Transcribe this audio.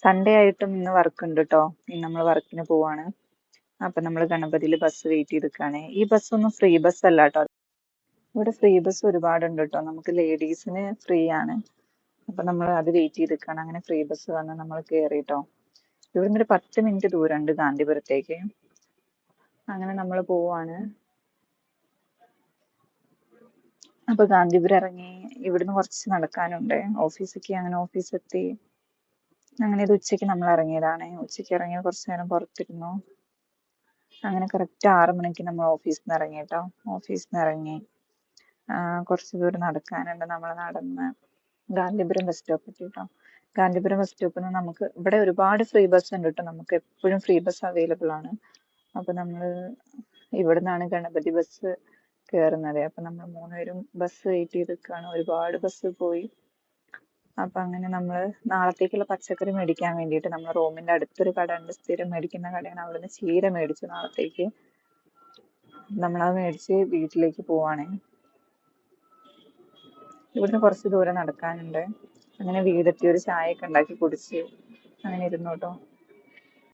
Sunday ആയിട്ടും ഇന്ന് work ഉണ്ട് കേട്ടോ. ഇന്ന് നമ്മൾ വർക്കിന് പോവാണ്. അപ്പൊ നമ്മൾ ഗണപതിയിൽ ബസ് വെയിറ്റ് ചെയ്ത് നിൽക്കുകയാണ്. ഈ ബസ്സൊന്നും ഫ്രീ ബസ് അല്ല കേട്ടോ. ഇവിടെ ഫ്രീ ബസ് ഒരുപാടുണ്ട് കേട്ടോ. നമുക്ക് ലേഡീസിന് ഫ്രീ ആണ്. അപ്പൊ നമ്മൾ അത് വെയിറ്റ് ചെയ്ത് നിൽക്കുകയാണ്. അങ്ങനെ ഫ്രീ ബസ് വന്ന് നമ്മൾ കയറിട്ടോ. ഇവിടുന്ന് ഒരു 10 മിനിറ്റ് ദൂരമുണ്ട് ഗാന്ധിപുരത്തേക്ക്. അങ്ങനെ നമ്മൾ പോവാണ്. അപ്പൊ ഗാന്ധിപുരം ഇറങ്ങി. ഇവിടുന്ന് കുറച്ച് നടക്കാനുണ്ട് ഓഫീസിലേക്ക്. അങ്ങനെ ഓഫീസെത്തി. അങ്ങനെ ഇത് ഉച്ചയ്ക്ക് നമ്മൾ ഇറങ്ങിയതാണ്. ഉച്ചയ്ക്ക് ഇറങ്ങി കുറച്ചു നേരം പുറത്തിരുന്നു. അങ്ങനെ കറക്റ്റ് 6 മണിക്ക് നമ്മൾ ഓഫീസിൽ നിന്ന് ഇറങ്ങി കേട്ടോ. ഓഫീസിൽ നിന്ന് ഇറങ്ങി കുറച്ച് ദൂരം നടക്കാനുണ്ട്. നമ്മൾ നടന്ന് ഗാന്ധിപുരം ബസ് സ്റ്റോപ്പ് എത്തി കേട്ടോ. ഗാന്ധിപുരം ബസ് സ്റ്റോപ്പിൽ നിന്ന് നമുക്ക് ഇവിടെ ഒരുപാട് ഫ്രീ ബസ് ഉണ്ട് കേട്ടോ. നമുക്ക് എപ്പോഴും ഫ്രീ ബസ് അവൈലബിൾ ആണ്. അപ്പൊ നമ്മൾ ഇവിടെ നിന്നാണ് ഗണപതി ബസ് കയറുന്നത്. അപ്പൊ നമ്മൾ 3 പേരും ബസ് വെയിറ്റ് ചെയ്ത് നിൽക്കുകയാണ്. ഒരുപാട് ബസ് പോയി. അപ്പൊ അങ്ങനെ നമ്മൾ നാളത്തേക്കുള്ള പച്ചക്കറി മേടിക്കാൻ വേണ്ടിയിട്ട് നമ്മൾ റൂമിന്റെ അടുത്തൊരു കട ഉണ്ട്, സ്ഥിരം മേടിക്കുന്ന കടയാണ്. അവിടുന്ന് ചീര മേടിച്ചു നാളത്തേക്ക്. നമ്മളത് മേടിച്ച് വീട്ടിലേക്ക് പോവാണ്. ഇവിടുന്ന് കുറച്ച് ദൂരം നടക്കാനുണ്ട്. അങ്ങനെ വീടെത്തി ഒരു ചായയൊക്കെ ഉണ്ടാക്കി കുടിച്ച് അങ്ങനെ ഇരുന്നു കേട്ടോ.